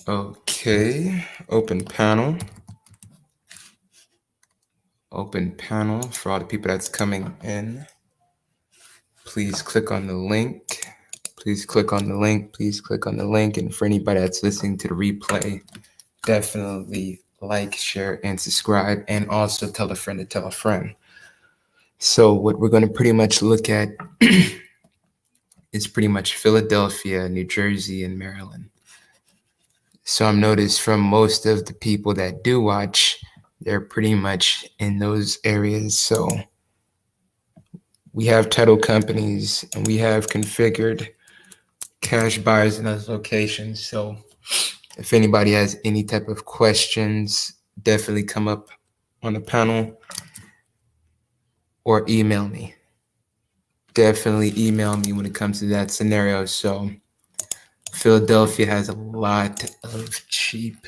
Okay, open panel. Open panel for all the people that's coming in. Please click on the link. Please click on the link. Please click on the link. And for anybody that's listening to the replay, definitely like, share, and subscribe. And also tell a friend to tell a friend. So, what we're going to pretty much look at is pretty much Philadelphia, New Jersey, and Maryland. So, I've noticed from most of the people that do watch, they're pretty much in those areas. So, we have title companies and we have configured cash buyers in those locations. So if anybody has any type of questions, definitely come up on the panel or email me. Definitely email me when it comes to that scenario. So Philadelphia has a lot of cheap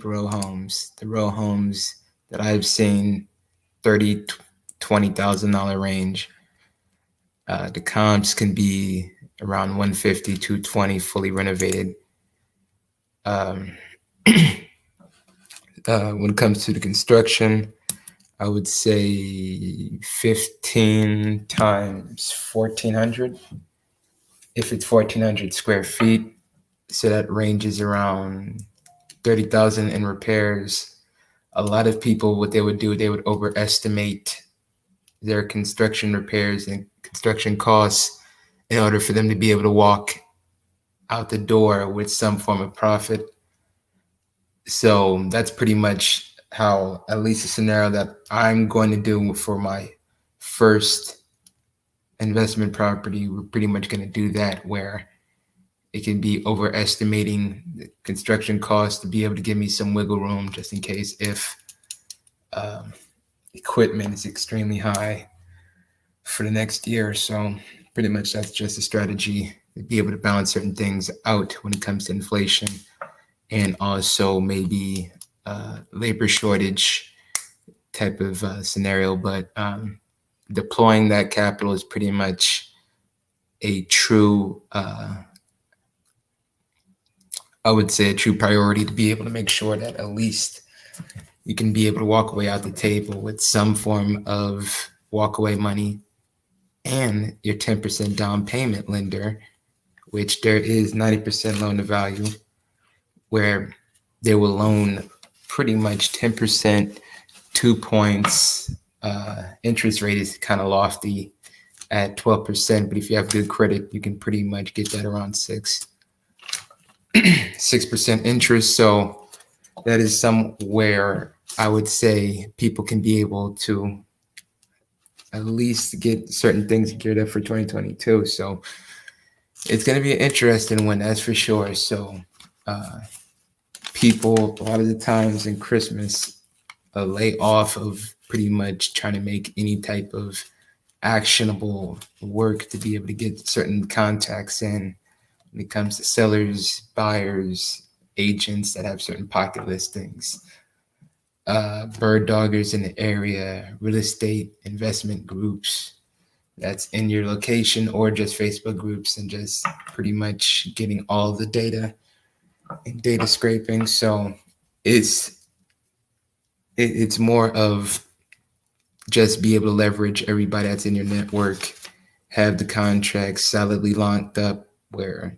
row homes. The row homes that I've seen, $30,000, $20,000 range. The comps can be around 150, 220, fully renovated. When it comes to the construction, I would say 15 times 1,400. If it's 1,400 square feet, so that ranges around 30,000 in repairs. A lot of people, what they would do, they would overestimate their construction repairs and construction costs in order for them to be able to walk out the door with some form of profit. So that's pretty much how, at least a scenario that I'm going to do for my first investment property. We're pretty much going to do that, where it can be overestimating the construction costs to be able to give me some wiggle room just in case if equipment is extremely high for the next year or so. Pretty much that's just a strategy to be able to balance certain things out when it comes to inflation, and also maybe labor shortage type of scenario. But deploying that capital is pretty much a true, I would say, a true priority to be able to make sure that at least you can be able to walk away out the table with some form of walkaway money and your 10% down payment lender, which there is 90% loan to value, where they will loan pretty much 10%, 2 points. Interest rate is kind of lofty at 12%, but if you have good credit, you can pretty much get that around 6% interest. So that is somewhere I would say people can be able to at least get certain things geared up for 2022. So it's going to be an interesting one, that's for sure. So people, a lot of the times in Christmas, lay off of pretty much trying to make any type of actionable work to be able to get certain contacts in when it comes to sellers, buyers, agents that have certain pocket listings, bird doggers in the area, real estate investment groups that's in your location, or just Facebook groups, and just pretty much getting all the data and data scraping. So it's more of just be able to leverage everybody that's in your network, have the contracts solidly locked up, where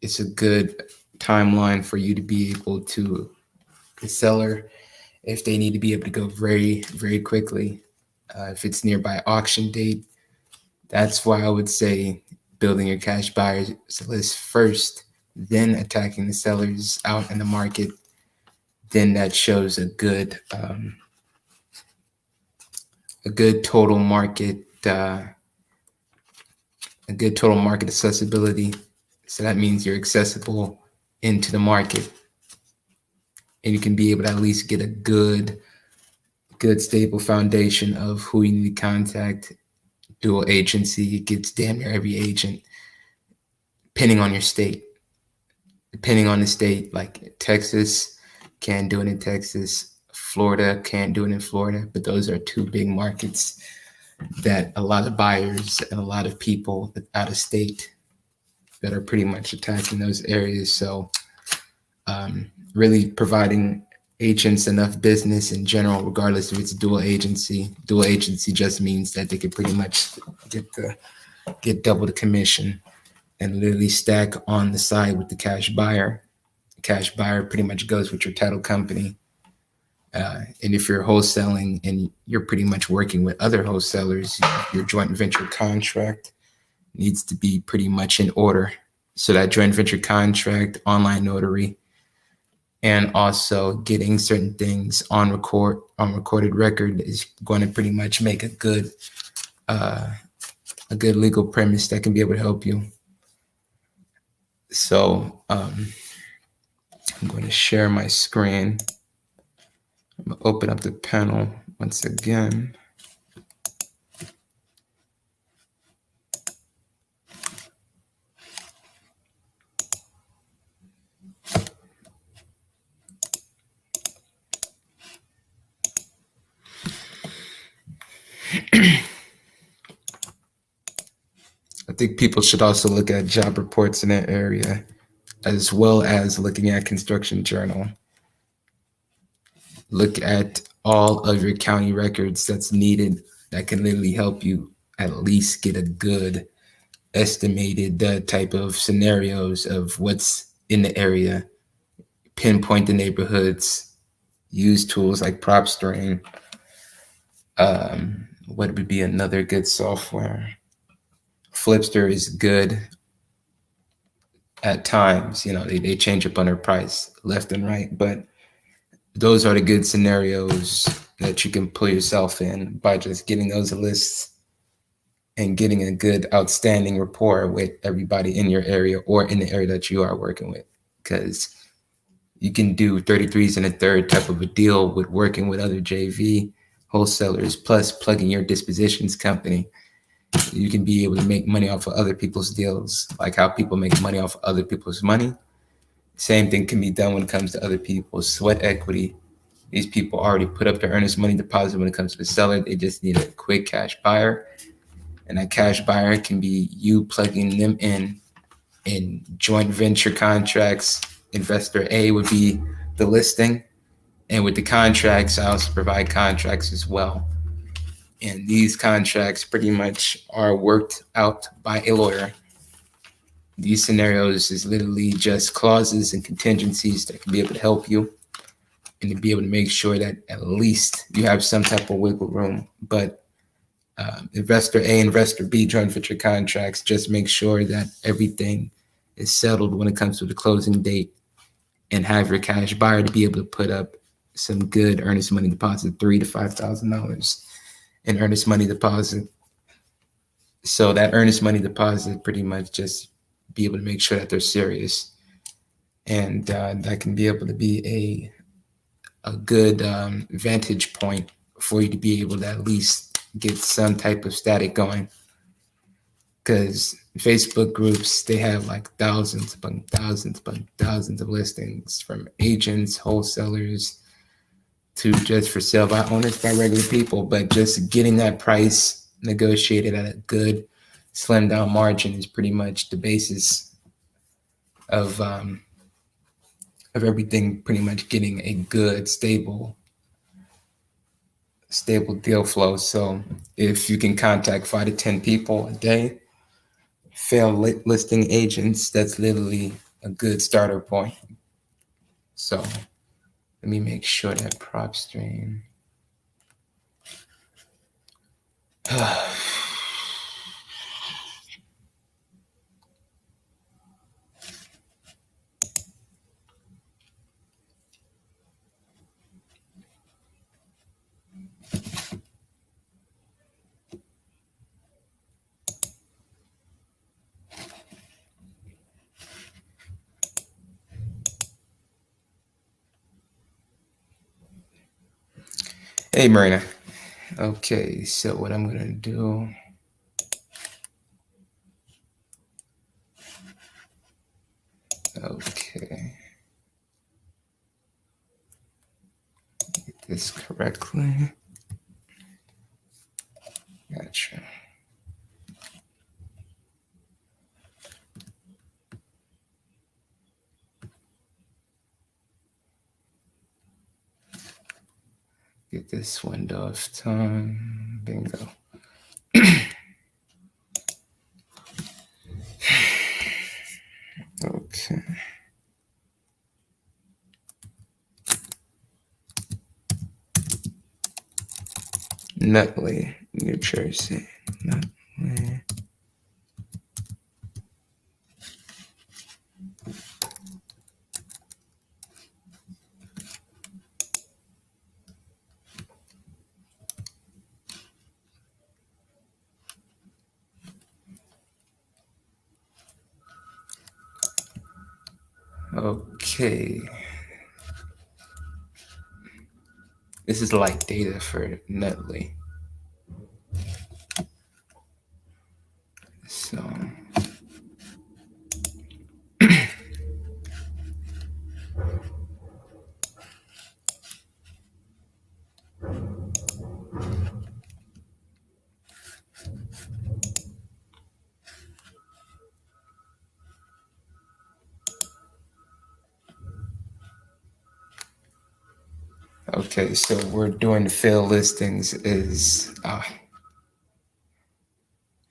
it's a good timeline for you to be able to, the seller, if they need to be able to go very, very quickly, if it's nearby auction date. That's why I would say building your cash buyers list first, then attacking the sellers out in the market. Then that shows a good total market, accessibility. So that means you're accessible into the market, and you can be able to at least get a good stable foundation of who you need to contact. Dual agency gets damn near every agent, depending on your state. Depending on the state, like Texas can't do it in Texas, Florida can't do it in Florida, but those are two big markets that a lot of buyers and a lot of people out of state that are pretty much attacking those areas. So really providing agents enough business in general, regardless if it's dual agency. Dual agency just means that they can pretty much get double the commission and literally stack on the side with the cash buyer. Cash buyer pretty much goes with your title company. And if you're wholesaling and you're pretty much working with other wholesalers, your joint venture contract needs to be pretty much in order. So that joint venture contract, online notary, and also getting certain things on recorded record is going to pretty much make a good legal premise that can be able to help you. So I'm going to share my screen. I'm going to open up the panel once again. I think people should also look at job reports in that area, as well as looking at Construction Journal. Look at all of your county records that's needed that can literally help you at least get a good estimated type of scenarios of what's in the area, pinpoint the neighborhoods, use tools like PropStream. What would be another good software? Flipster is good at times. They change up on their price left and right, but those are the good scenarios that you can pull yourself in by just getting those lists and getting a good outstanding rapport with everybody in your area or in the area that you are working with. Because you can do 33s and a third type of a deal with working with other JV wholesalers, plus plugging your dispositions company. You can be able to make money off of other people's deals, like how people make money off of other people's money. Same thing can be done when it comes to other people's sweat equity. These people already put up their earnest money deposit when it comes to the seller. They just need a quick cash buyer. And that cash buyer can be you plugging them in joint venture contracts. Investor A would be the listing. And with the contracts, I also provide contracts as well. And these contracts pretty much are worked out by a lawyer. These scenarios is literally just clauses and contingencies that can be able to help you and to be able to make sure that at least you have some type of wiggle room. But investor A, investor B, joint venture contracts, just make sure that everything is settled when it comes to the closing date, and have your cash buyer to be able to put up some good earnest money deposit, $3,000 to $5,000 in earnest money deposit. So that earnest money deposit pretty much just be able to make sure that they're serious, and that can be able to be a good vantage point for you to be able to at least get some type of static going. Because Facebook groups, they have like thousands upon thousands of listings, from agents, wholesalers, to just for sale by owners, by regular people. But just getting that price negotiated at a good slim down margin is pretty much the basis of everything pretty much getting a good stable deal flow. So if you can contact 5 to 10 people a day, failed listing agents, that's literally a good starter point. So let me make sure that PropStream. Hey, Marina. Okay, so what I'm gonna do. Okay. Get this correctly. Gotcha. Get this window of time. Bingo. Okay. Nutley, New Jersey. Nutley. Okay. This is like data for Nutley. So okay, so we're doing fail listings is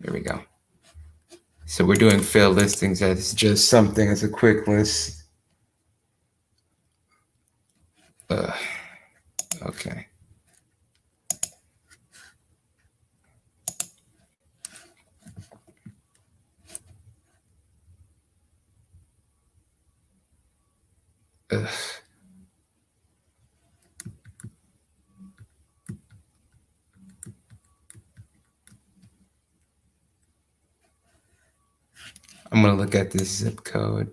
here we go. So we're doing fail listings as just something as a quick list. Okay. Ugh. I'm gonna look at this zip code.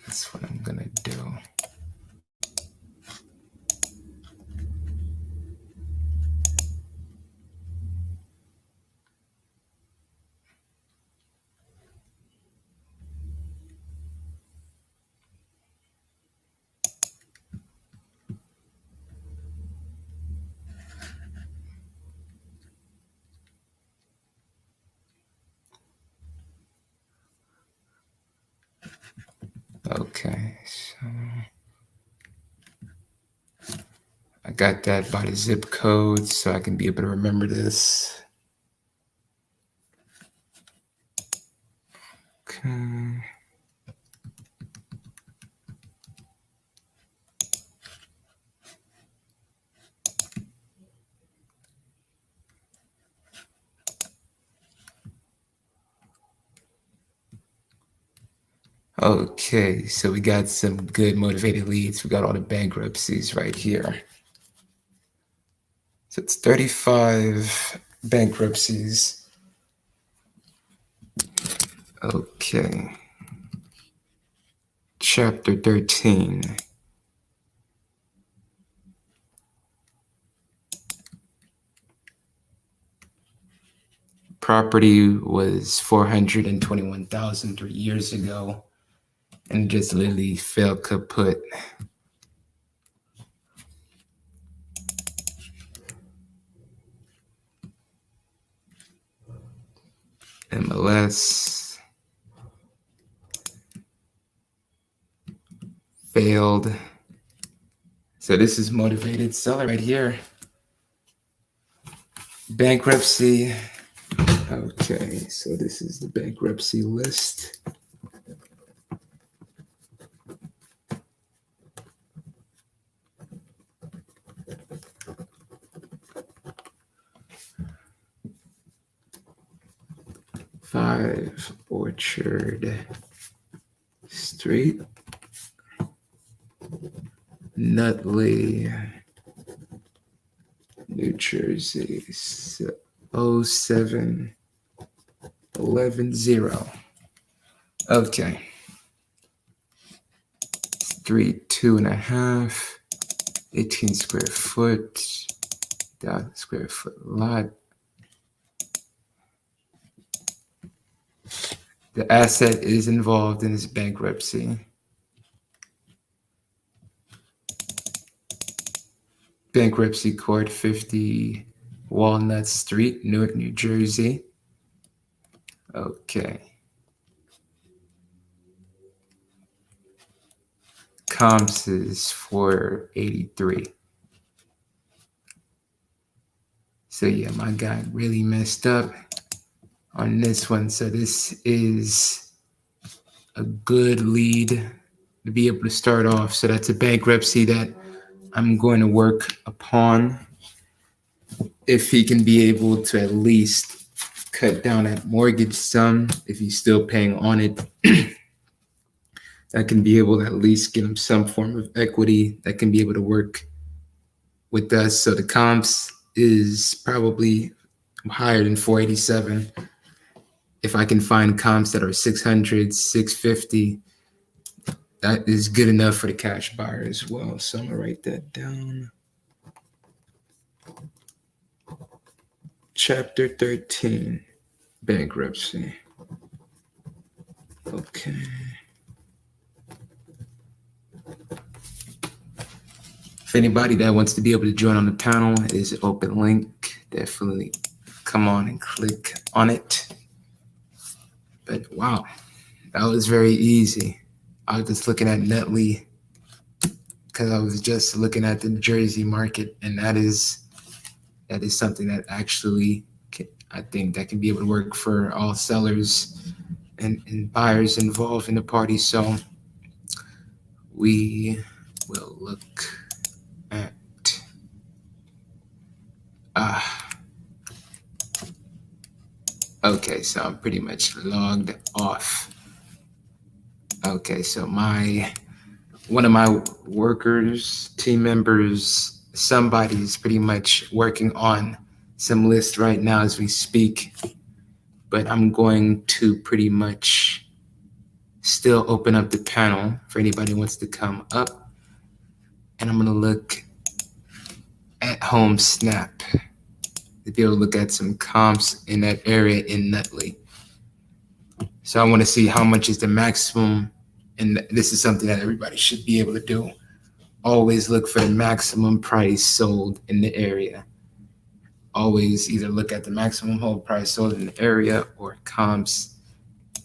That's what I'm gonna do. Okay, so I got that by the zip code so I can be able to remember this. Okay. Okay, so we got some good motivated leads. We got all the bankruptcies right here. So it's 35 bankruptcies. Okay. Chapter 13. Property was 421,000 3 years ago and just literally fell kaput. MLS failed. So this is motivated seller right here. Bankruptcy. Okay, so this is the bankruptcy list. Five Orchard Street, Nutley, New Jersey, 07110. Okay. 3, 2.5, 18 square foot, 1,000 square foot lot. The asset is involved in this bankruptcy. Bankruptcy Court, 50 Walnut Street, Newark, New Jersey. Okay. comps is 483. So yeah, my guy really messed up on this one. So this is a good lead to be able to start off. So that's a bankruptcy that I'm going to work upon. If he can be able to at least cut down that mortgage sum, if he's still paying on it, that can be able to at least get him some form of equity that can be able to work with us. So the comps is probably higher than 487. If I can find comps that are 600, 650, that is good enough for the cash buyer as well. So I'm gonna write that down. Chapter 13, bankruptcy. Okay. If anybody that wants to be able to join on the panel, it is an open link. Definitely come on and click on it. But wow, that was very easy. I was just looking at Netley because I was just looking at the Jersey market, and that is something that actually I think that can be able to work for all sellers and buyers involved in the party. So we will look at okay, so I'm pretty much logged off. Okay, so one of my workers, team members, somebody's pretty much working on some lists right now as we speak, but I'm going to pretty much still open up the panel for anybody who wants to come up, and I'm going to look at Home Snap to be able to look at some comps in that area in Netley. So I want to see how much is the maximum, and this is something that everybody should be able to do. Always look for the maximum price sold in the area. Always either look at the maximum hold price sold in the area or comps,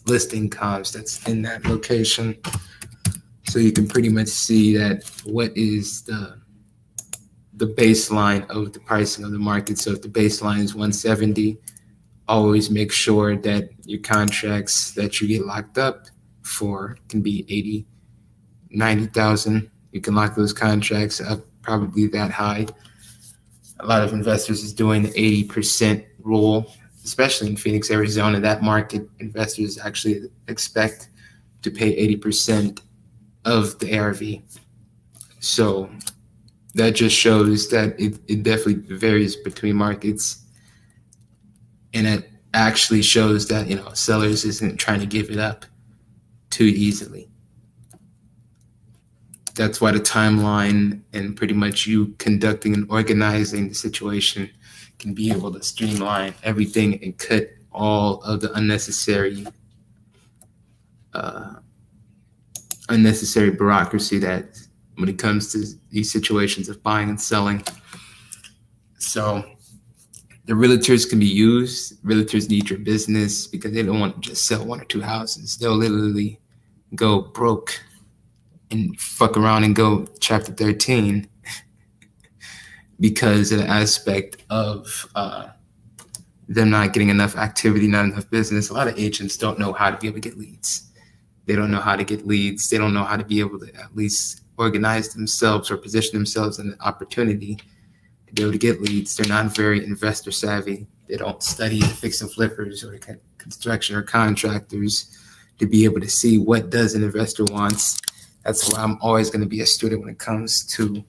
listing comps that's in that location. So you can pretty much see that what is the baseline of the pricing of the market. So if the baseline is 170, always make sure that your contracts that you get locked up for can be 80, 90,000. You can lock those contracts up probably that high. A lot of investors is doing the 80% rule, especially in Phoenix, Arizona. That market, investors actually expect to pay 80% of the ARV. So that just shows that it definitely varies between markets. And it actually shows that, sellers isn't trying to give it up too easily. That's why the timeline and pretty much you conducting and organizing the situation can be able to streamline everything and cut all of the unnecessary bureaucracy that when it comes to these situations of buying and selling. So the realtors can be used. Realtors need your business because they don't want to just sell one or two houses. They'll literally go broke and fuck around and go chapter 13 because of the aspect of them not getting enough activity, not enough business. A lot of agents don't know how to be able to get leads. They don't know how to get leads. They don't know how to be able to at least organize themselves or position themselves in an opportunity to be able to get leads. They're not very investor savvy. They don't study the fix and flippers or the construction or contractors to be able to see what does an investor wants. That's why I'm always going to be a student when it comes to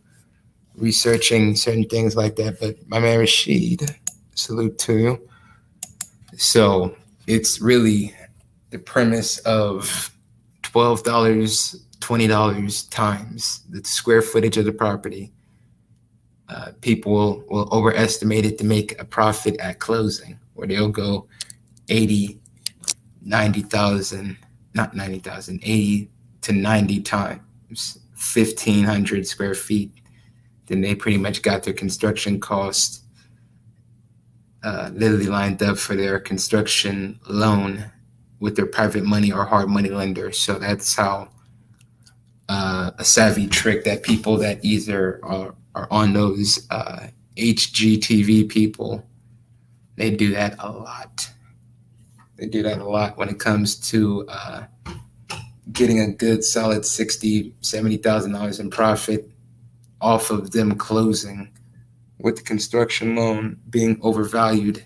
researching certain things like that. But my man Rashid, salute to you. So it's really the premise of $12, $20 times the square footage of the property. People will overestimate it to make a profit at closing, where they'll go 80, 90,000, not 90,000, 80 to 90 times 1,500 square feet. Then they pretty much got their construction cost literally lined up for their construction loan with their private money or hard money lender. So that's how a savvy trick that people that either are on those HGTV people, they do that a lot. They do that a lot when it comes to getting a good solid $60,000, $70,000 in profit off of them closing with the construction loan being overvalued.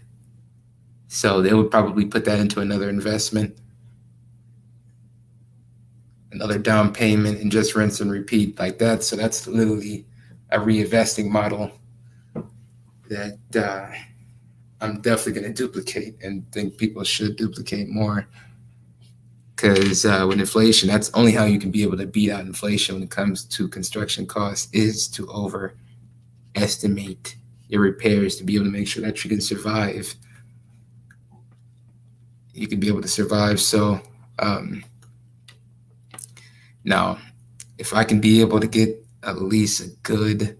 So they would probably put that into another investment, another down payment, and just rinse and repeat like that. So that's literally a reinvesting model that I'm definitely going to duplicate and think people should duplicate more. Because with inflation, that's only how you can be able to beat out inflation when it comes to construction costs, is to overestimate your repairs to be able to make sure that you can survive. You can be able to survive. So now, if I can be able to get at least a good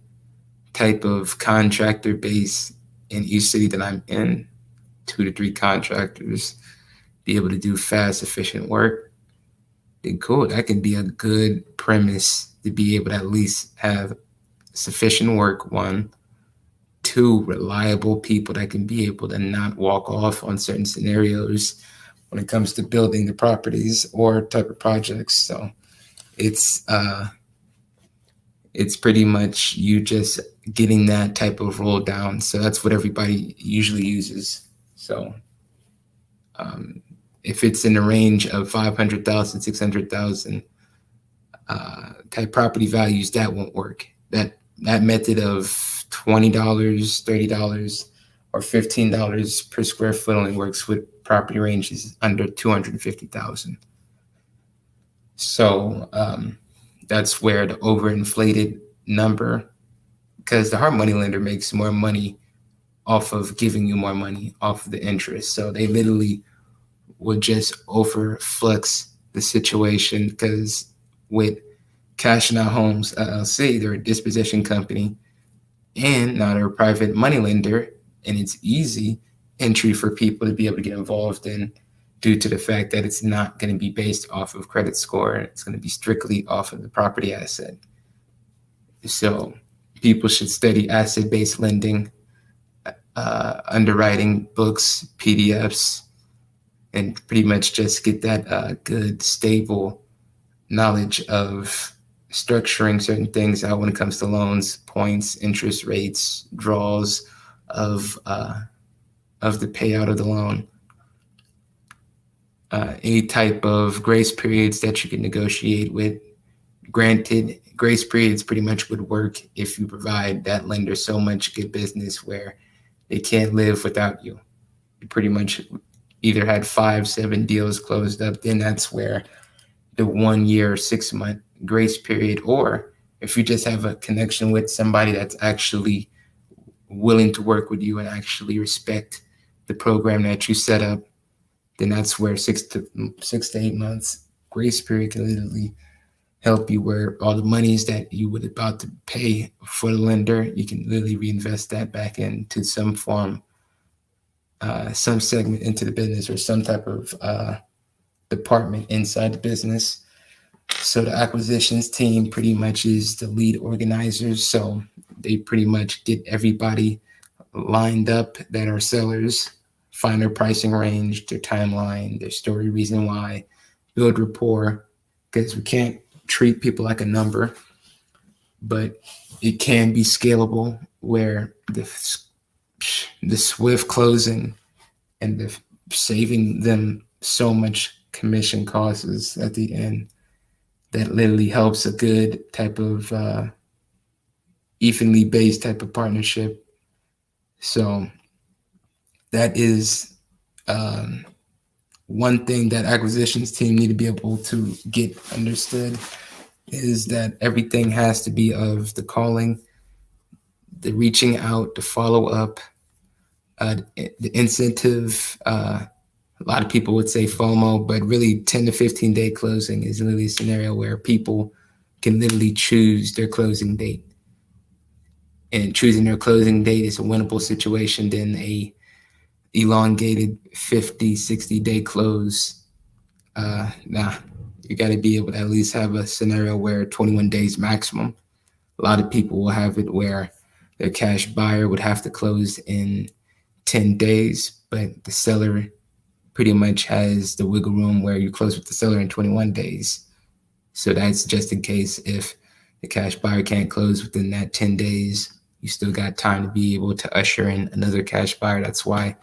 type of contractor base in each city that I'm in, 2 to 3 contractors, be able to do fast, efficient work, then cool. That can be a good premise to be able to at least have sufficient work, 1. 2, reliable people that can be able to not walk off on certain scenarios when it comes to building the properties or type of projects. So it's pretty much you just getting that type of roll down. So that's what everybody usually uses. So if it's in the range of 500,000, 600,000 type property values, that won't work. That method of $20, $30, or $15 per square foot only works with property ranges under 250,000. So that's where the overinflated number, because the hard money lender makes more money off of giving you more money off of the interest. So they literally would just overflex the situation, because with Cashing Out Homes LLC, they're a disposition company, and now they're a private money lender, and it's easy entry for people to be able to get involved in, due to the fact that it's not going to be based off of credit score. It's going to be strictly off of the property asset. So people should study asset-based lending, underwriting books, PDFs, and pretty much just get that good, stable knowledge of structuring certain things out when it comes to loans, points, interest rates, draws of the payout of the loan. Any type of grace periods that you can negotiate with. Granted, grace periods pretty much would work if you provide that lender so much good business where they can't live without you. You pretty much either had 5, 7 deals closed up, then that's where the 1 year, 6 month grace period, or if you just have a connection with somebody that's actually willing to work with you and actually respect the program that you set up, then that's where 6 to 8 months grace period can literally help you, where all the monies that you would about to pay for the lender, you can literally reinvest that back into some form, some segment into the business, or some type of department inside the business. So the acquisitions team pretty much is the lead organizers. So they pretty much get everybody lined up that are sellers, find their pricing range, their timeline, their story, reason why, build rapport, because we can't treat people like a number, but it can be scalable, where the swift closing and the saving them so much commission costs at the end, that literally helps a good type of evenly based type of partnership. So that is one thing that acquisitions team need to be able to get understood, is that everything has to be of the calling, the reaching out, the follow up, the incentive. A lot of people would say FOMO, but really 10 to 15 day closing is literally a scenario where people can literally choose their closing date. And choosing their closing date is a winnable situation than a elongated 50, 60 day close. Nah, You got to be able to at least have a scenario where 21 days maximum. A lot of people will have it where their cash buyer would have to close in 10 days, but the seller pretty much has the wiggle room where you close with the seller in 21 days. So that's just in case if the cash buyer can't close within that 10 days, you still got time to be able to usher in another cash buyer. That's why I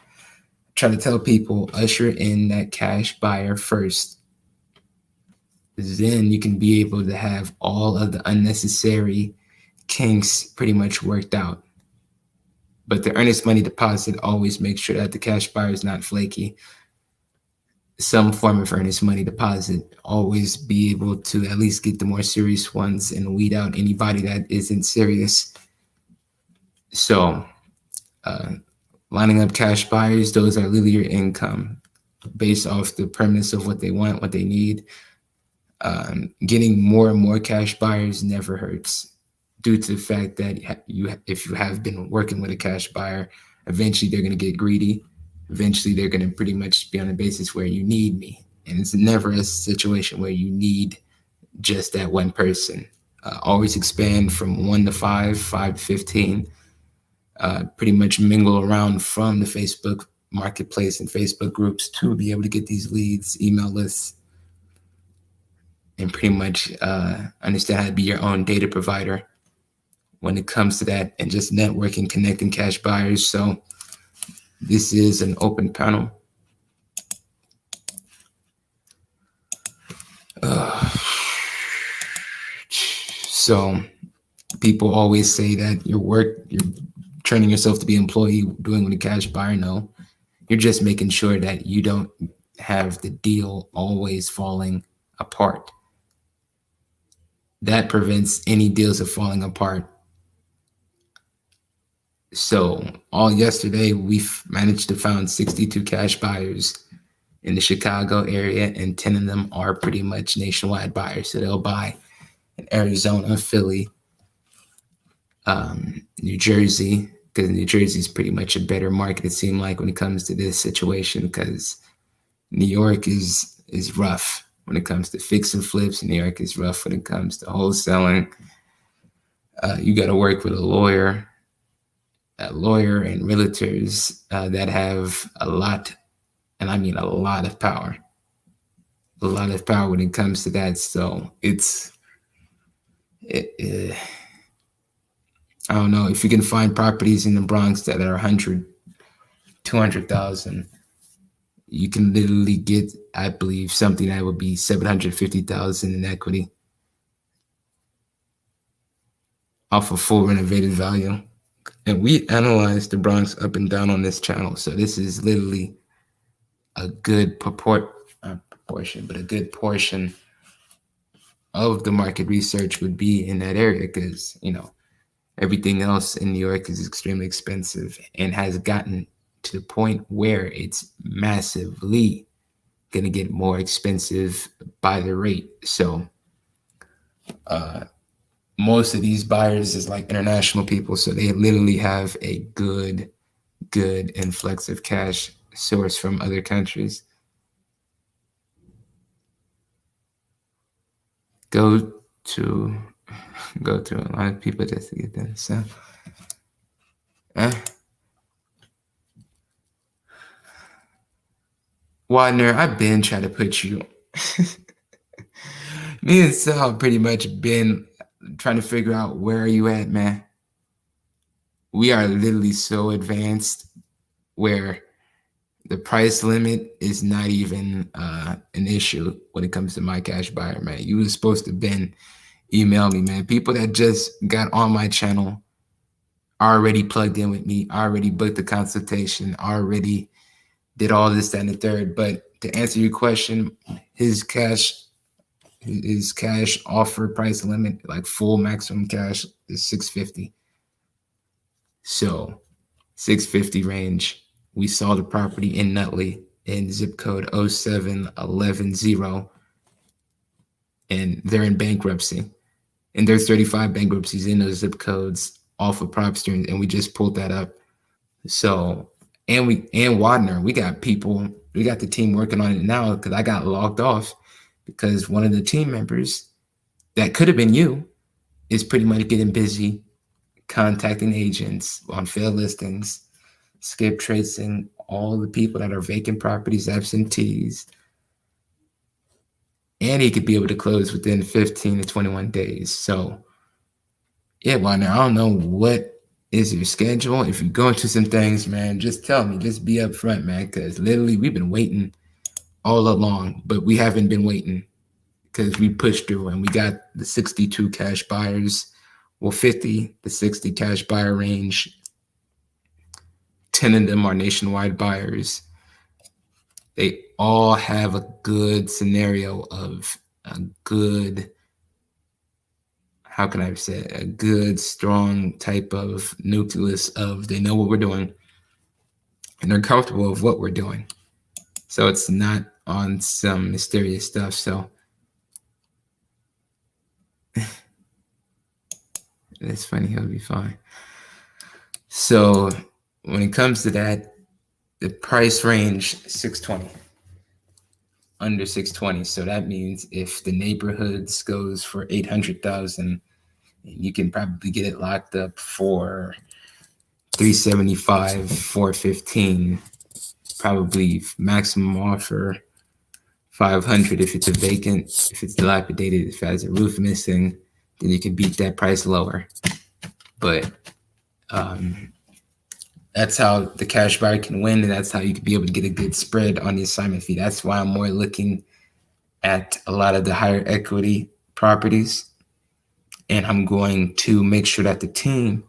try to tell people, usher in that cash buyer first. Then you can be able to have all of the unnecessary kinks pretty much worked out. But the earnest money deposit, always make sure that the cash buyer is not flaky. Some form of earnest money deposit. Always be able to at least get the more serious ones and weed out anybody that isn't serious. So lining up cash buyers, those are literally your income based off the premise of what they want, what they need. Getting more and more cash buyers never hurts, due to the fact that if you have been working with a cash buyer, eventually they're going to get greedy. Eventually they're going to pretty much be on a basis where you need me. And it's never a situation where you need just that one person. Always expand from 1 to 5, 5 to 15. Pretty much mingle around from the Facebook marketplace and Facebook groups to be able to get these leads, email lists, and pretty much understand how to be your own data provider when it comes to that, and just networking, connecting cash buyers. So this is an open panel. So people always say that you're training yourself to be an employee doing with a cash buyer. No, you're just making sure that you don't have the deal always falling apart. That prevents any deals of falling apart. So all yesterday, we've managed to find 62 cash buyers in the Chicago area, and 10 of them are pretty much nationwide buyers. So they'll buy in Arizona, Philly, New Jersey, because New Jersey is pretty much a better market, it seemed like, when it comes to this situation, because New York is rough when it comes to fix and flips. New York is rough when it comes to wholesaling. You got to work with a lawyer and realtors that have a lot, and I mean a lot of power. A lot of power when it comes to that. So I don't know, if you can find properties in the Bronx that are 100, 200,000, you can literally get, I believe, something that would be 750,000 in equity off of full renovated value. And we analyzed the Bronx up and down on this channel. So this is literally a good a good portion of the market research would be in that area, because, everything else in New York is extremely expensive and has gotten to the point where it's massively going to get more expensive by the rate. So most of these buyers is like international people. So they literally have a good influx of cash sourced from other countries. Go to a lot of people just to get that. So Wadner, I've been trying to put you. Me and Sal pretty much been trying to figure out, where are you at, man? We are literally so advanced where the price limit is not even an issue when it comes to my cash buyer, man. You were supposed to been email me, man. People that just got on my channel already plugged in with me, already booked the consultation, already did all this, that, and the third. But to answer your question, his cash offer price limit, like full maximum cash, is 650. So 650 range. We saw the property in Nutley in zip code 07110, and they're in bankruptcy. And there's 35 bankruptcies in those zip codes off of Propster, and we just pulled that up. So, and Wadner, we got the team working on it now, because I got logged off because one of the team members that could have been you is pretty much getting busy contacting agents on failed listings, skip tracing all the people that are vacant properties, absentees, and he could be able to close within 15 to 21 days. So, yeah, Wanda, I don't know what is your schedule. If you're going through some things, man, just tell me. Just be upfront, man, because literally we've been waiting all along, but we haven't been waiting because we pushed through and we got the 62 cash buyers, well, 50 to 60 cash buyer range. 10 of them are nationwide buyers. They all have a good scenario of a good, how can I say it? A good, strong type of nucleus of they know what we're doing and they're comfortable with what we're doing. So it's not on some mysterious stuff. So it's funny, he'll be fine. So when it comes to that, the price range 620, under 620. So that means if the neighborhoods goes for 800,000, you can probably get it locked up for 375, 415, probably maximum offer 500 if it's a vacant, if it's dilapidated, if it has a roof missing, then you can beat that price lower. But that's how the cash buyer can win, and that's how you can be able to get a good spread on the assignment fee. That's why I'm more looking at a lot of the higher equity properties, and I'm going to make sure that the team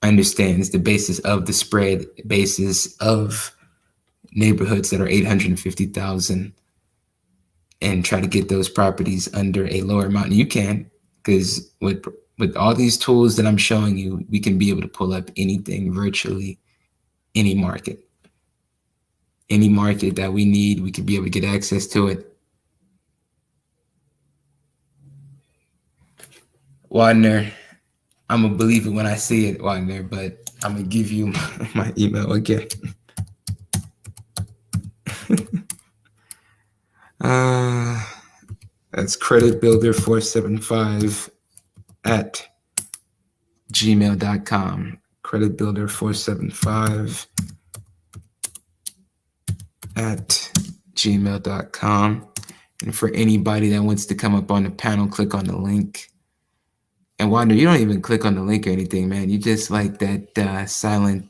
understands the basis of the spread, basis of neighborhoods that are 850,000, and try to get those properties under a lower amount. And you can, because with all these tools that I'm showing you, we can be able to pull up anything, virtually any market that we need, we can be able to get access to it. Wadner, I'm gonna believe it when I see it, Wadner, but I'm gonna give you my email again. That's creditbuilder475 at gmail.com. Creditbuilder475 at gmail.com. And for anybody that wants to come up on the panel, click on the link. And Wander, you don't even click on the link or anything, man. You just like that silent,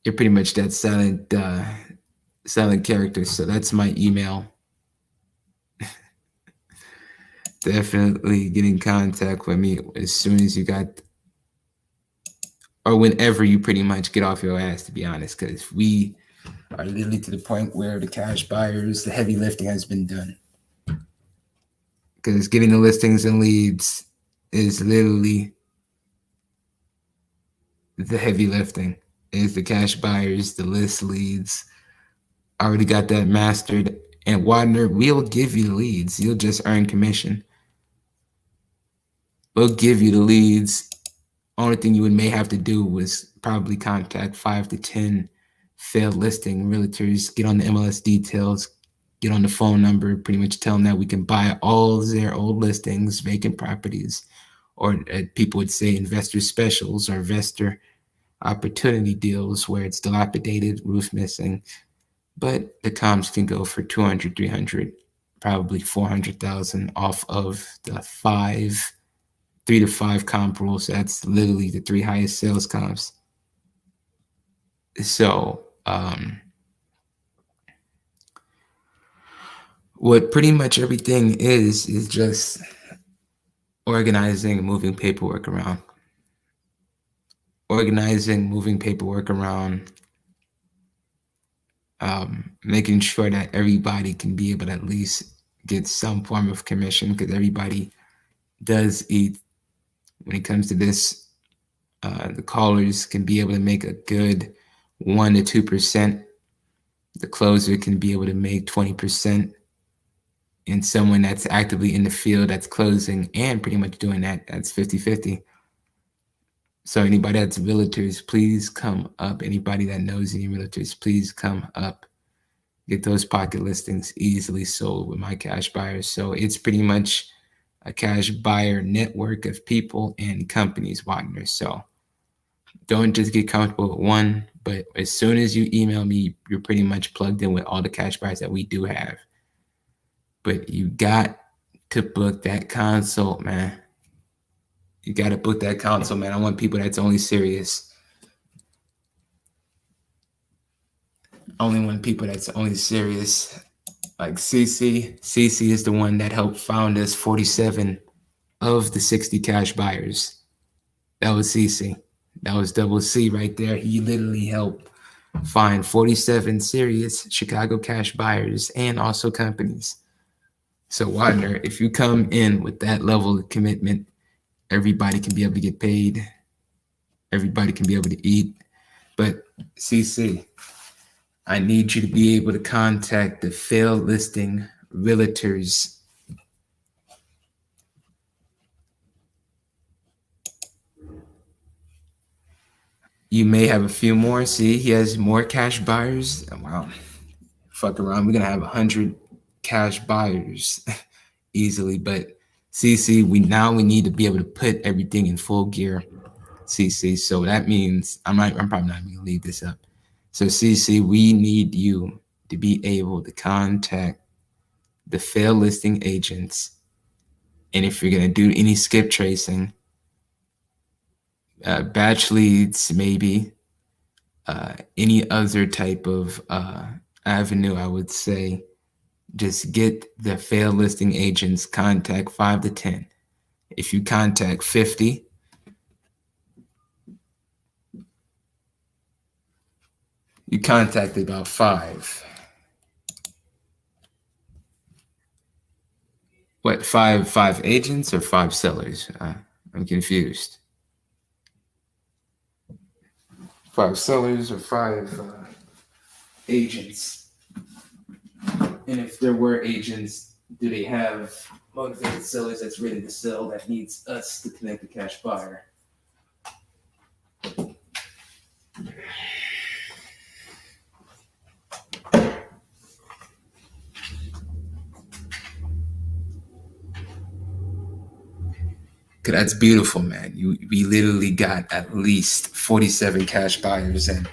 you're pretty much that silent character. So that's my email. Definitely get in contact with me as soon as you got, or whenever you pretty much get off your ass, to be honest, because we are literally to the point where the cash buyers, the heavy lifting has been done. Because getting the listings and leads is literally the heavy lifting. Is the cash buyers, the list leads. I already got that mastered. And Wadner, we'll give you the leads. You'll just earn commission. We'll give you the leads. Only thing you may have to do was probably contact 5 to 10 failed listing realtors, get on the MLS details, get on the phone number, pretty much tell them that we can buy all their old listings, vacant properties, or people would say investor specials or investor opportunity deals where it's dilapidated, roof missing, but the comps can go for 200, 300, probably 400,000 off of the 3 to 5 comp rules. That's literally the 3 highest sales comps. So what pretty much everything is just organizing and moving paperwork around. Making sure that everybody can be able to at least get some form of commission, because everybody does eat. When it comes to this, the callers can be able to make a good 1 to 2%. The closer can be able to make 20%. And someone that's actively in the field that's closing and pretty much doing that, that's 50-50. So anybody that's realtors, please come up. Anybody that knows any realtors, please come up. get those pocket listings easily sold with my cash buyers. So it's pretty much a cash buyer network of people and companies, Wagner. So don't just get comfortable with one, but as soon as you email me, you're pretty much plugged in with all the cash buyers that we do have. But you got to book that consult, man. You got to book that consult, man. I want people that's only serious. Only want people that's only serious. Like CC. CC is the one that helped found us 47 of the 60 cash buyers. That was CC. That was double C right there. He literally helped find 47 serious Chicago cash buyers and also companies. So Wagner, if you come in with that level of commitment, everybody can be able to get paid. Everybody can be able to eat. But CC, I need you to be able to contact the failed listing realtors. You may have a few more. See, he has more cash buyers. Wow. Fuck around. We're going to have 100 cash buyers easily. But CC, we need to be able to put everything in full gear. CC. So that means I'm probably not going to leave this up. So CC, we need you to be able to contact the failed listing agents. And if you're going to do any skip tracing, batch leads, maybe any other type of avenue, I would say, just get the failed listing agents, contact 5 to 10. If you contact 50, you contacted about 5. What, five agents or 5 sellers? I'm confused. 5 sellers or 5 agents? And if there were agents, do they have motivated sellers that's ready to sell that needs us to connect the cash buyer? That's beautiful, man. We literally got at least 47 cash buyers in.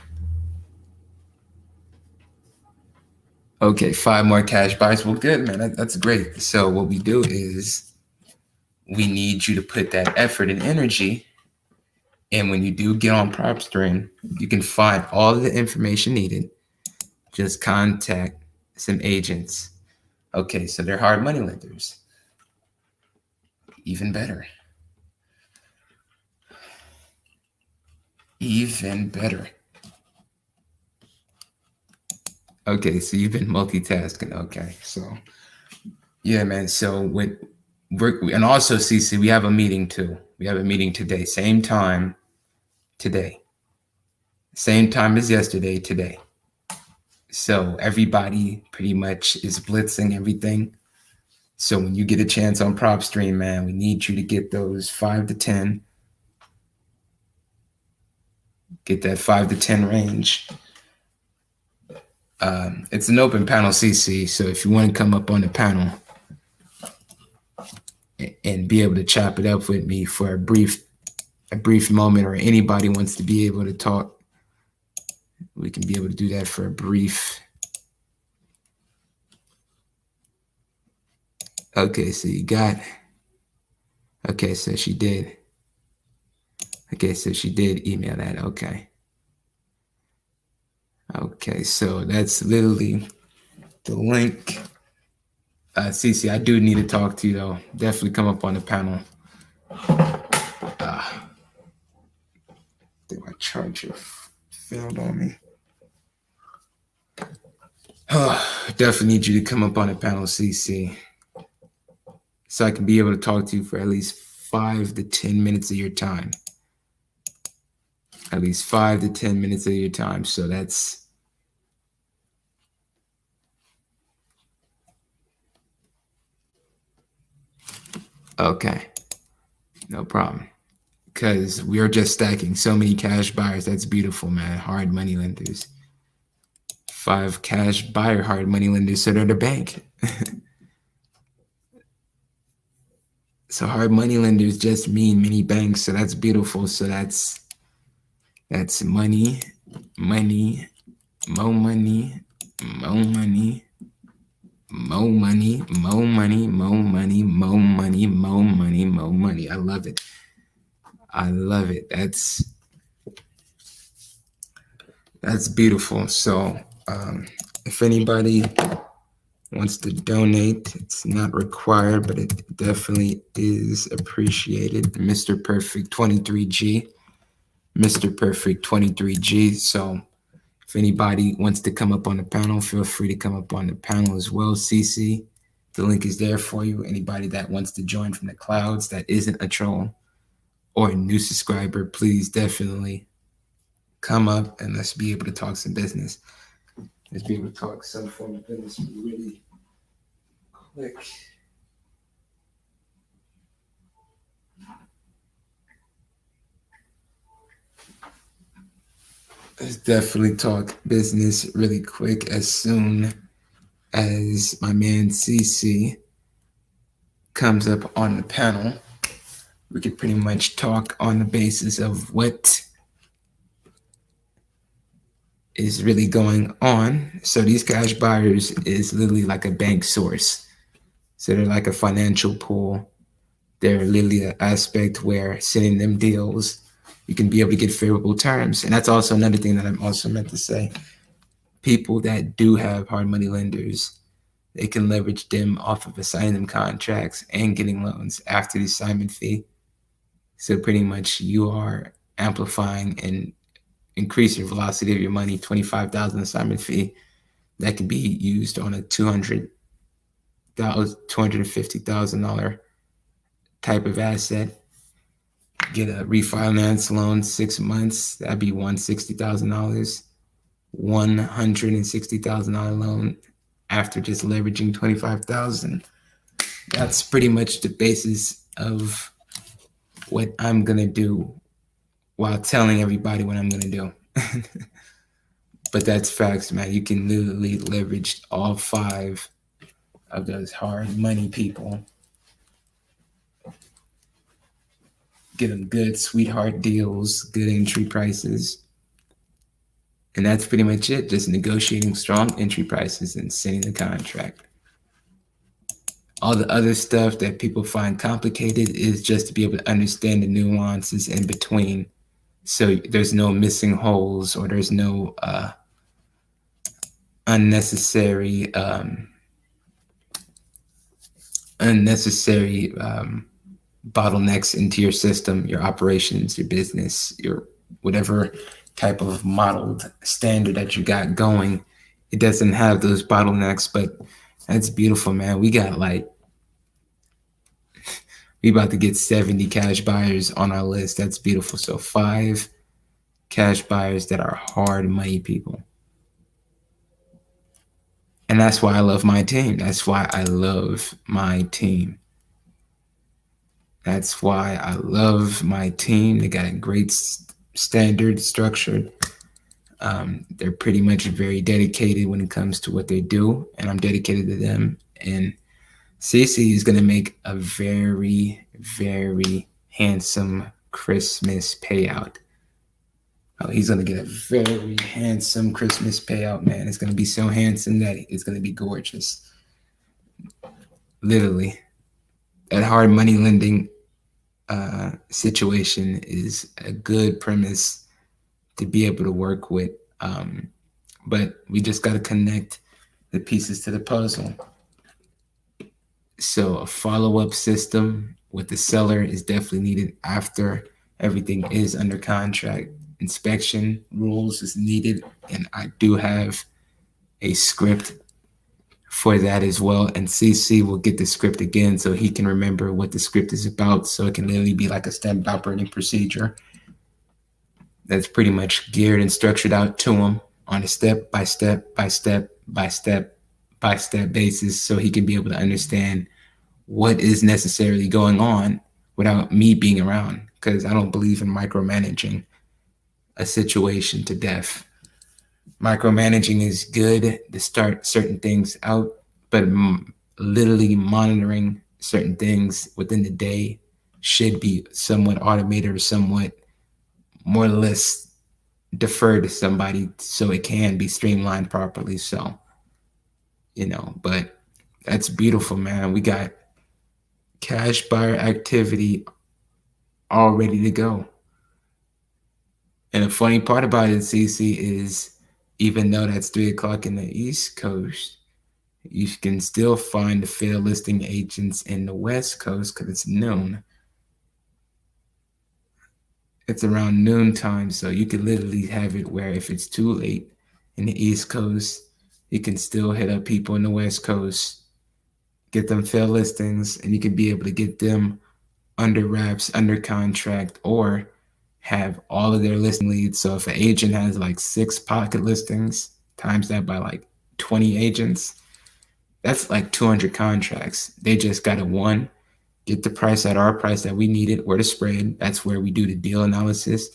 Okay, 5 more cash buyers. Well, good, man. That's great. So what we do is we need you to put that effort and energy. And when you do get on PropStream, you can find all the information needed. Just contact some agents. Okay, so they're hard money lenders. Even better. Even better. Okay, so you've been multitasking. Okay, so yeah, man. So and also CC, we have a meeting too. We have a meeting today, same time today, same time as yesterday today. So everybody pretty much is blitzing everything. So when you get a chance on PropStream, man, we need you to get those 5 to 10. Get that 5 to 10 range. It's an open panel CC, so if you want to come up on the panel and be able to chop it up with me for a brief moment, or anybody wants to be able to talk, we can be able to do that for a brief. Okay, so you got. Okay, so she did. Okay, so she did email that. Okay. Okay, so that's literally the link. CC, I do need to talk to you though. Definitely come up on the panel. I think my charger failed on me. Definitely need you to come up on the panel, CC, so I can be able to talk to you for at least 5 to 10 minutes of your time. At least 5 to 10 minutes of your time. So that's okay. No problem. Because we are just stacking so many cash buyers. That's beautiful, man. Hard money lenders. 5 cash buyer hard money lenders, so they're the bank. So hard money lenders just mean mini banks, so that's beautiful. So that's money, money, more money, more money, more money, more money, more money, more money, more money, more money. I love it. I love it. That's beautiful. So if anybody wants to donate, it's not required, but it definitely is appreciated. Mr. Perfect 23G. Mr. Perfect 23G. So if anybody wants to come up on the panel, feel free to come up on the panel as well. CC, the link is there for you. Anybody that wants to join from the clouds that isn't a troll or a new subscriber, please definitely come up and let's be able to talk some business. Let's be able to talk some form of business really quick. Let's definitely talk business really quick as soon as my man CC comes up on the panel. We could pretty much talk on the basis of what is really going on. So these cash buyers is literally like a bank source. So they're like a financial pool. They're literally an aspect where sending them deals, you can be able to get favorable terms. And that's also another thing that I'm also meant to say. People that do have hard money lenders, they can leverage them off of assigning them contracts and getting loans after the assignment fee. So pretty much you are amplifying and increasing the velocity of your money. 25,000 assignment fee that can be used on a $250,000 type of asset. Get a refinance loan 6 months, that'd be $160,000. $160,000 loan after just leveraging 25,000. That's pretty much the basis of what I'm gonna do while telling everybody what I'm gonna do. But that's facts, man. You can literally leverage all 5 of those hard money people. Get them good sweetheart deals, good entry prices. And that's pretty much it. Just negotiating strong entry prices and sending the contract. All the other stuff that people find complicated is just to be able to understand the nuances in between. So there's no missing holes or there's no unnecessary bottlenecks into your system, your operations, your business, your whatever type of modeled standard that you got going. It doesn't have those bottlenecks, but that's beautiful, man. We about to get 70 cash buyers on our list. That's beautiful. So 5 cash buyers that are hard money people. And that's why I love my team. That's why I love my team. That's why I love my team. They got a great standard structured. They're pretty much very dedicated when it comes to what they do, and I'm dedicated to them. And CC is going to make a very, very handsome Christmas payout. Oh, he's going to get a very handsome Christmas payout, man. It's going to be so handsome that it's going to be gorgeous. Literally. That hard money lending situation is a good premise to be able to work with. But we just got to connect the pieces to the puzzle. So a follow-up system with the seller is definitely needed after everything is under contract. Inspection rules is needed, and I do have a script for that as well. And CC will get the script again so he can remember what the script is about, so it can literally be like a standard operating procedure that's pretty much geared and structured out to him on a step by step basis, so he can be able to understand what is necessarily going on without me being around, because I don't believe in micromanaging a situation to death. Micromanaging is good to start certain things out, but literally monitoring certain things within the day should be somewhat automated or somewhat more or less deferred to somebody so it can be streamlined properly. So, but that's beautiful, man. We got cash buyer activity all ready to go. And the funny part about it, CC, is even though that's 3 o'clock in the East Coast, you can still find the fair listing agents in the West Coast because it's noon. It's around noon time, so you could literally have it where if it's too late in the East Coast, you can still hit up people in the West Coast, get them fair listings, and you can be able to get them under wraps, under contract, or have all of their listing leads. So if an agent has like 6 pocket listings, times that by like 20 agents, that's like 200 contracts. They just got to one, get the price at our price that we needed, or the spread. That's where we do the deal analysis,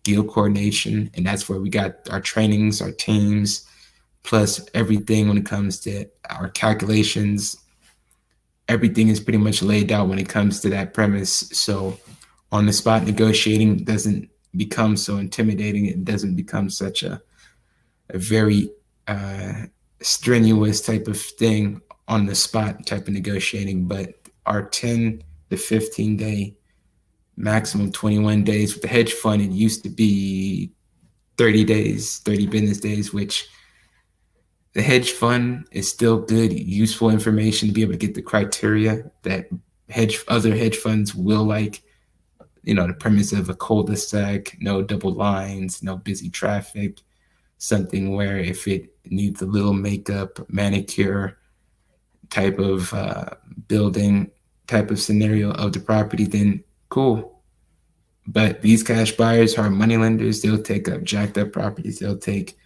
deal coordination, and that's where we got our trainings, our teams, plus everything when it comes to our calculations. Everything is pretty much laid out when it comes to that premise. So on the spot negotiating doesn't become so intimidating. It doesn't become such a very strenuous type of thing on the spot type of negotiating. But our 10 to 15 day, maximum 21 days with the hedge fund, it used to be 30 days, 30 business days, which the hedge fund is still good, useful information to be able to get the criteria that other hedge funds will like. The premise of a cul-de-sac, no double lines, no busy traffic, something where if it needs a little makeup, manicure type of building type of scenario of the property, then cool. But these cash buyers are money lenders. They'll take up jacked up properties. They'll take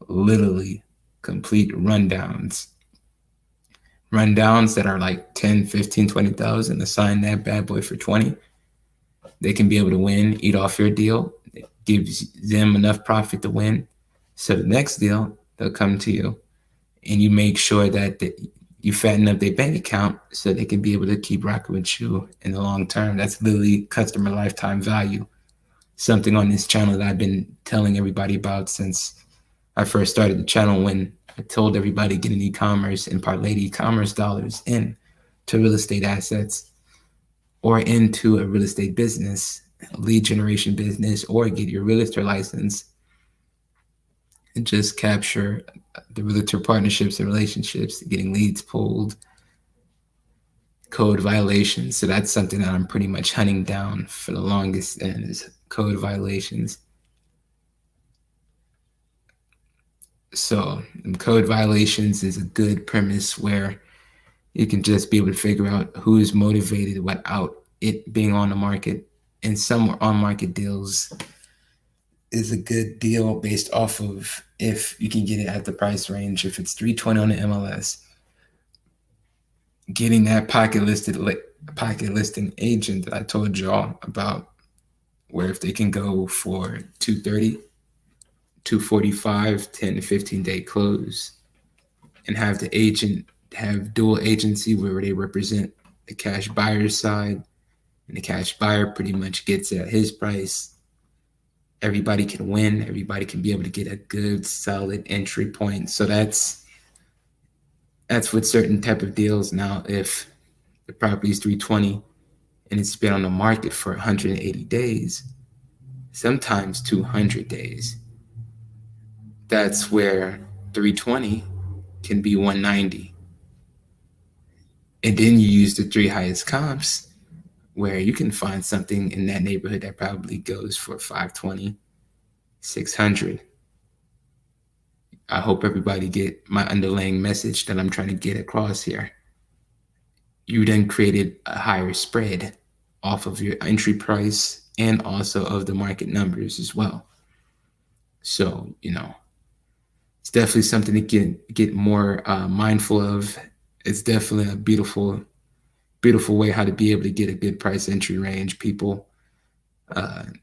literally complete rundowns that are like 10, 15, 20,000, assign that bad boy for 20. They can be able to win, eat off your deal. It gives them enough profit to win. So the next deal, they'll come to you and you make sure that you fatten up their bank account so they can be able to keep rocking with you in the long term. That's literally customer lifetime value. Something on this channel that I've been telling everybody about since I first started the channel, when I told everybody get an e-commerce and parlay e-commerce dollars in to real estate assets or into a real estate business, lead generation business, or get your realtor license and just capture the realtor partnerships and relationships, getting leads pulled, code violations. So that's something that I'm pretty much hunting down for the longest, and is code violations. So code violations is a good premise where you can just be able to figure out who is motivated without it being on the market. And some on-market deals is a good deal based off of if you can get it at the price range. If it's 320 on the MLS, getting that pocket listing agent that I told y'all about, where if they can go for 230, 245, 10 to 15 day close, and have the agent have dual agency where they represent the cash buyer's side, and the cash buyer pretty much gets it at his price. Everybody can win. Everybody can be able to get a good, solid entry point. So that's with certain type of deals. Now, if the property is 320 and it's been on the market for 180 days, sometimes 200 days, that's where 320 can be 190. And then you use the 3 highest comps, where you can find something in that neighborhood that probably goes for 520, 600. I hope everybody get my underlying message that I'm trying to get across here. You then created a higher spread off of your entry price and also of the market numbers as well. So, it's definitely something to get more mindful of. It's definitely a beautiful way how to be able to get a good price entry range. People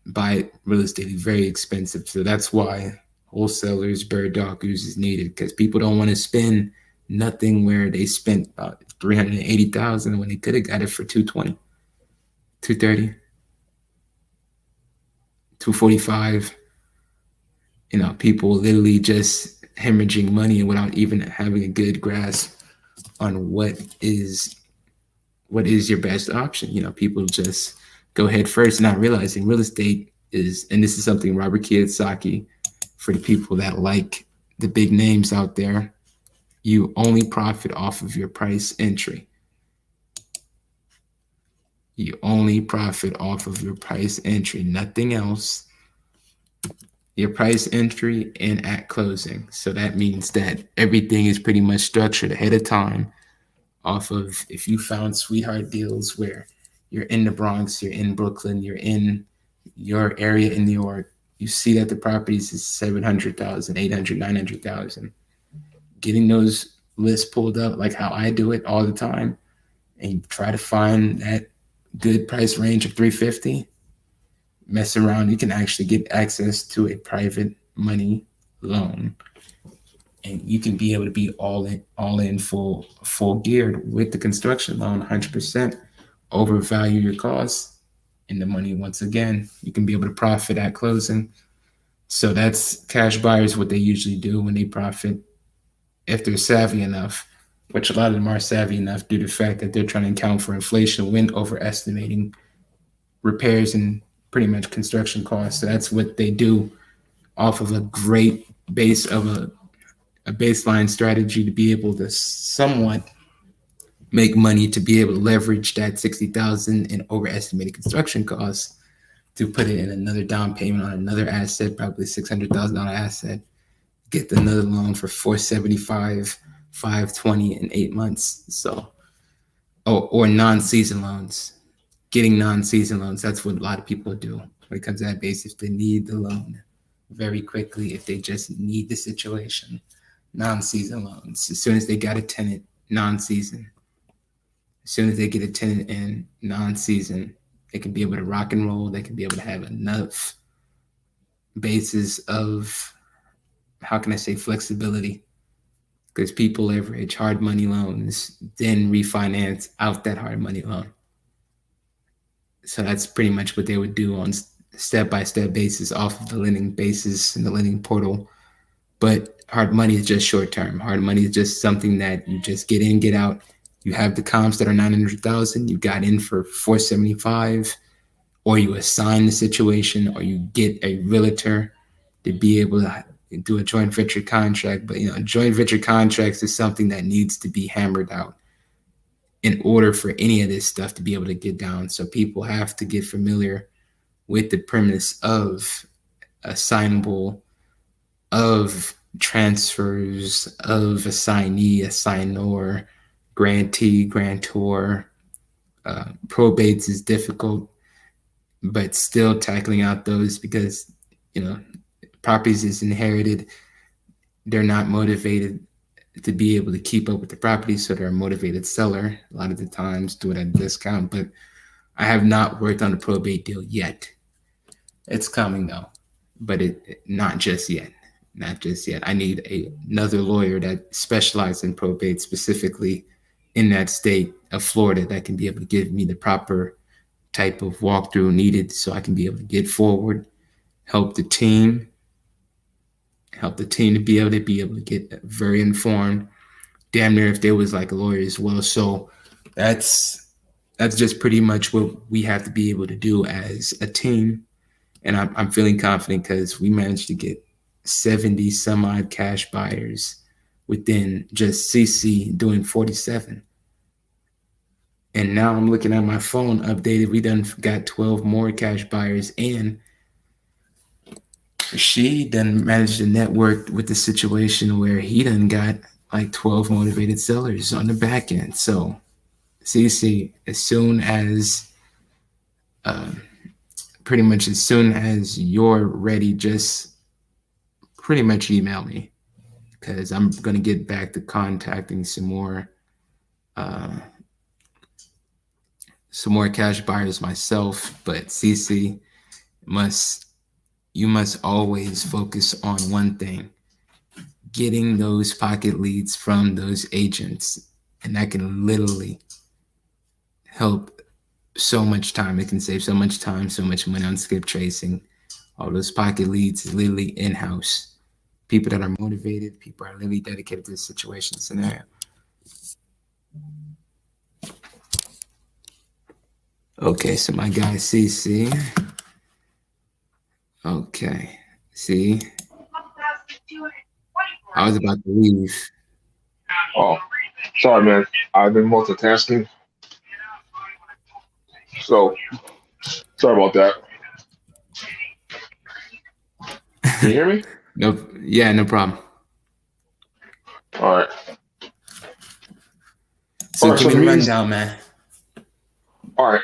buy real estate is very expensive. So that's why wholesalers, bird doggers is needed because people don't want to spend nothing where they spent about 380,000 when they could have got it for 220, 230, 245. People literally just hemorrhaging money without even having a good grasp on what is your best option. People just go head first, not realizing real estate is, and this is something Robert Kiyosaki, for the people that like the big names out there, you only profit off of your price entry. You only profit off of your price entry, nothing else. Your price entry and at closing. So that means that everything is pretty much structured ahead of time off of, if you found sweetheart deals where you're in the Bronx, you're in Brooklyn, you're in your area in New York, you see that the properties is 700,000, 800, 900,000. Getting those lists pulled up like how I do it all the time, and you try to find that good price range of 350, mess around, you can actually get access to a private money loan, and you can be able to be all in full geared with the construction loan, 100%, overvalue your costs, and the money, once again, you can be able to profit at closing. So that's cash buyers, what they usually do when they profit, if they're savvy enough, which a lot of them are savvy enough due to the fact that they're trying to account for inflation when overestimating repairs and pretty much construction costs. So that's what they do off of a great base of a baseline strategy to be able to somewhat make money, to be able to leverage that 60,000 in overestimated construction costs to put it in another down payment on another asset, probably $600,000 asset, get another loan for 475, 520 in 8 months. So, or non-season loans, getting non-season loans. That's what a lot of people do when it comes to that basis. They need the loan very quickly if they just need the situation. Non-season loans. As soon as they got a tenant, non-season. As soon as they get a tenant in, non-season, they can be able to rock and roll. They can be able to have enough basis of, how can I say, flexibility, because people leverage hard money loans, then refinance out that hard money loan. So that's pretty much what they would do on step-by-step basis off of the lending basis and the lending portal. But hard money is just short term. Hard money is just something that you just get in, get out. You have the comps that are 900,000, you got in for 475, or you assign the situation, or you get a realtor to be able to do a joint venture contract. But joint venture contracts is something that needs to be hammered out in order for any of this stuff to be able to get down. So people have to get familiar with the premise of assignable, of transfers, of assignee, assignor, grantee, grantor. Probates is difficult, but still tackling out those, because properties is inherited. They're not motivated to be able to keep up with the property, so they're a motivated seller a lot of the times, do it at a discount. But I have not worked on a probate deal yet. It's coming though, but not just yet. Not just yet. I need another lawyer that specializes in probate, specifically in that state of Florida, that can be able to give me the proper type of walkthrough needed so I can be able to get forward, help the team to be able to get very informed, damn near if there was like a lawyer as well. So that's just pretty much what we have to be able to do as a team. And I'm feeling confident because we managed to get 70 some odd cash buyers within just CC doing 47. And now I'm looking at my phone updated. We done got 12 more cash buyers, and she done managed to network with the situation where he done got like 12 motivated sellers on the back end. So CC, as soon as pretty much as soon as you're ready, just pretty much email me, because I'm going to get back to contacting some more cash buyers myself. But CC must you must always focus on one thing: getting those pocket leads from those agents. And that can literally help so much time. It can save so much time, so much money on skip tracing. All those pocket leads is literally in-house. People that are motivated, people are literally dedicated to the situation scenario. Okay, so my guy CC. Okay, see, I was about to leave. Oh, sorry, man. I've been multitasking. So, sorry about that. Can you hear me? No, yeah, no problem. All right. So All right. give So me the the meetings. rundown, man. All right.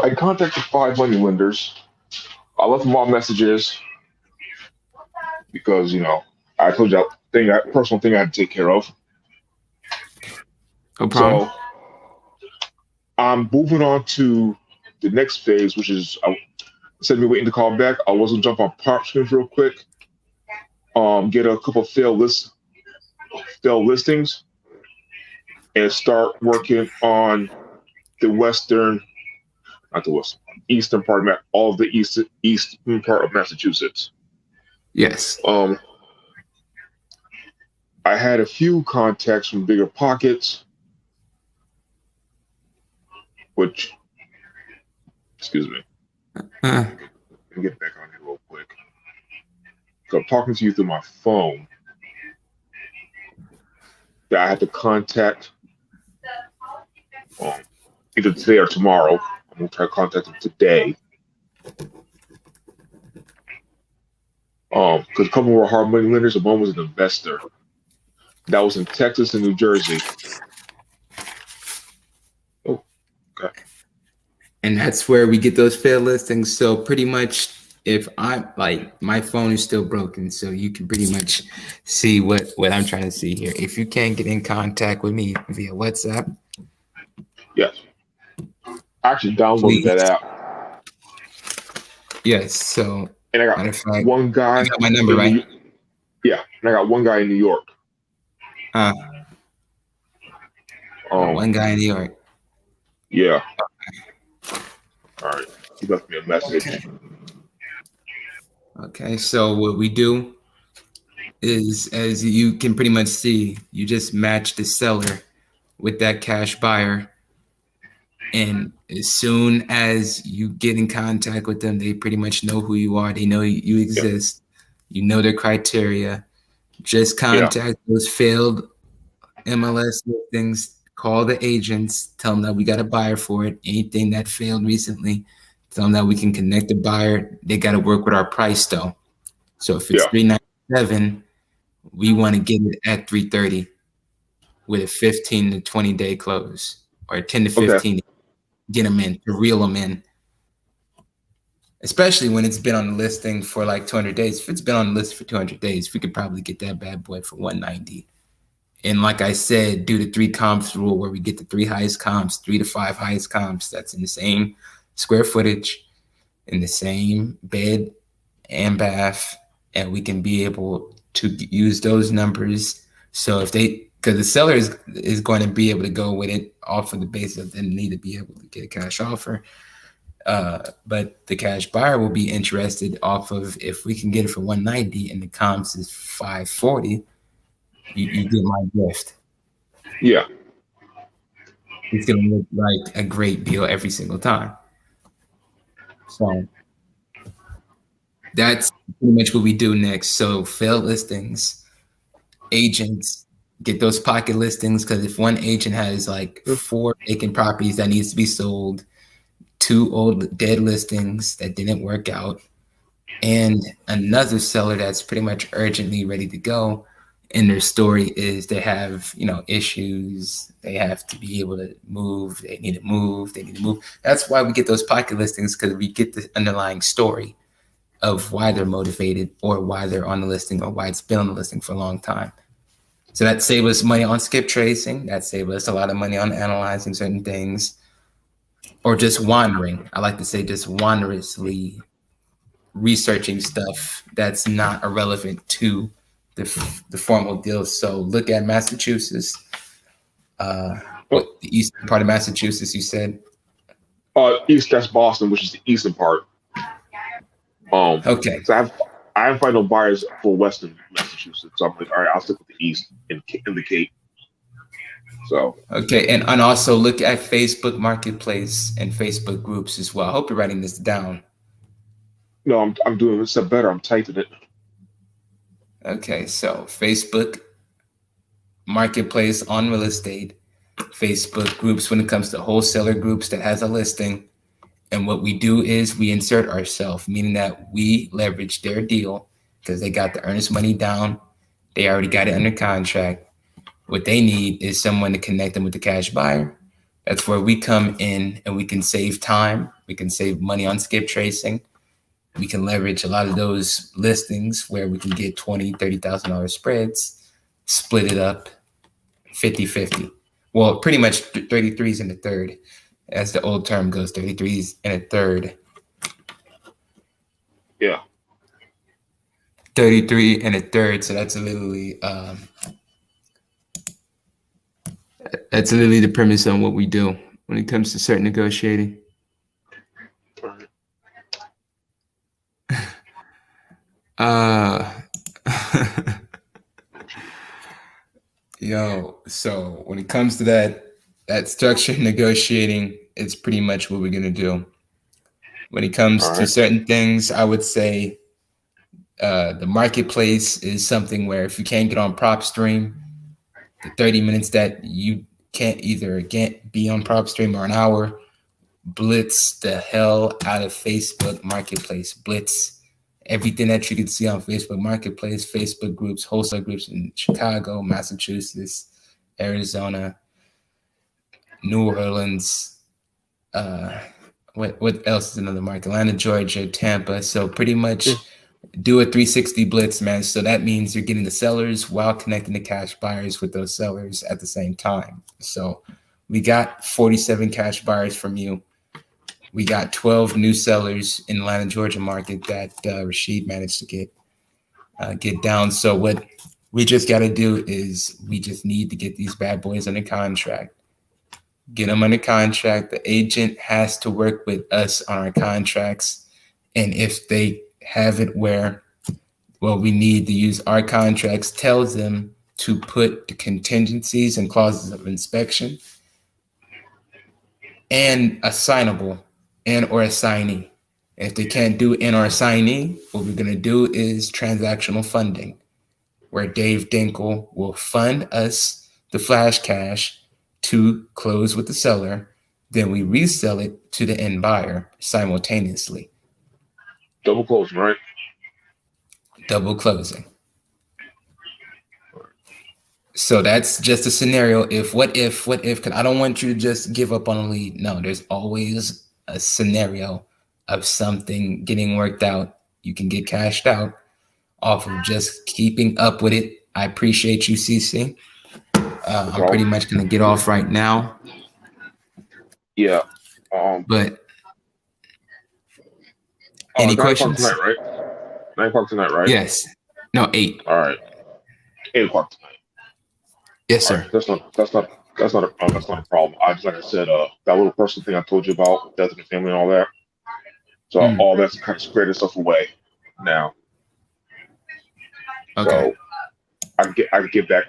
I contacted 5 money lenders. I left them all messages because I told you that personal thing I had to take care of. No problem. So I'm moving on to the next phase, which is instead of me waiting to call back, I was gonna jump on prop screens real quick. Get a couple failed listings, and start working on the western, not the western, eastern part of all of the eastern part of Massachusetts. Yes. I had a few contacts from bigger pockets, which, excuse me, Uh, let me get back on here real quick. So I'm talking to you through my phone. That I had to contact either today or tomorrow. I'm gonna try to contact them today. Because a couple were hard money lenders, and one was an investor. That was in Texas and New Jersey. Oh, okay. and that's where we get those failed listings. So pretty much, if I like, my phone is still broken, so you can pretty much see what I'm trying to see here. If you can't get in contact with me via WhatsApp, Yes. I actually downloaded please. that app. Yes. So And I got matter of fact, one guy. you got my number, in right? Yeah, and I got one guy in New York. Uh, Um, One guy in New York. yeah. All right. He left me a message. Okay. Okay. So what we do is, as you can pretty much see, you just match the seller with that cash buyer. And as soon as you get in contact with them, they pretty much know who you are. They know you exist. You know their criteria. Just contact those failed MLS listings. Call the agents. Tell them that we got a buyer for it. Anything that failed recently, tell them that we can connect the buyer. They got to work with our price though. So if it's $397, we want to get it at $330 with a 15 to 20 day close, or 10 to 15. Okay. Get them in, to reel them in. Especially when it's been on the listing for like 200 days. If it's been on the list for 200 days, we could probably get that bad boy for 190. And like I said, do the 3 comps rule, where we get the 3 highest comps, 3 to 5 highest comps. That's in the same square footage, in the same bed and bath, and we can be able to use those numbers. So if because the seller is going to be able to go with it off of the basis of they need to be able to get a cash offer. But the cash buyer will be interested off of, if we can get it for 190 and the comps is 540, you get my gift. Yeah. It's gonna look like a great deal every single time. So that's pretty much what we do next. So failed listings, agents get those pocket listings, because if one agent has like 4 vacant properties that needs to be sold, 2 old dead listings that didn't work out, and another seller that's pretty much urgently ready to go, and their story is they have issues, they have to be able to move, they need to move. That's why we get those pocket listings, because we get the underlying story of why they're motivated, or why they're on the listing, or why it's been on the listing for a long time. So that saved us money on skip tracing. That saved us a lot of money on analyzing certain things, or just wandering. I like to say just wanderously researching stuff that's not irrelevant to the formal deal. So look at Massachusetts. What the eastern part of Massachusetts? You said. East, that's Boston, which is the eastern part. Okay. So I haven't found no buyers for Western Massachusetts. So I'm like, all right, I'll stick with the East in the Cape. So Okay, and also look at Facebook Marketplace and Facebook groups as well. I hope you're writing this down. no, I'm doing this better. I'm typing it. Okay, so Facebook Marketplace on real estate, Facebook groups when it comes to wholesaler groups that has a listing. And what we do is we insert ourselves, meaning that we leverage their deal because they got the earnest money down. They already got it under contract. What they need is someone to connect them with the cash buyer. That's where we come in and we can save time. We can save money on skip tracing. We can leverage a lot of those listings where we can get $20,000, $30,000 spreads, split it up 50-50. Well, pretty much 33s in a third. As the old term goes, 33s and a third. Yeah. 33 and a third. So that's literally the premise on what we do when it comes to certain negotiating. So when it comes to that structured negotiating, it's pretty much what we're gonna do. When it comes to certain things, I would say the marketplace is something where if you can't get on PropStream, the 30 minutes that you can't be on PropStream or an hour, blitz the hell out of Facebook Marketplace. Blitz everything that you can see on Facebook Marketplace, Facebook groups, wholesale groups in Chicago, Massachusetts, Arizona, New Orleans. What else is another market? Atlanta, Georgia, Tampa. So pretty much do a 360 blitz, man. So that means you're getting the sellers while connecting the cash buyers with those sellers at the same time. So we got 47 cash buyers from you. We got 12 new sellers in Atlanta, Georgia market that Rashid managed to get down. So what we just got to do is we just need to get these bad boys under contract. Get them under contract. The agent has to work with us on our contracts. And if they have it where, we need to use our contracts, tells them to put the contingencies and clauses of inspection and assignable and or assignee. If they can't do and or assignee, what we're going to do is transactional funding, where Dave Dinkle will fund us the flash cash to close with the seller. Then we resell it to the end buyer simultaneously. Double closing, right? Double closing. So that's just a scenario. What if, because I don't want you to just give up on a lead. No, there's always a scenario of something getting worked out. You can get cashed out off of just keeping up with it. I appreciate you, CC. I'm pretty much going to get off right now. Yeah. But any questions? 9 o'clock tonight, right? 9 o'clock tonight, right? Yes. No, 8. All right. 8 o'clock tonight. Yes, sir. Right. That's not a problem. I just, like I said, that little personal thing I told you about, death of the family and all that. So all that's kind of squared itself away now. Okay. So I can get back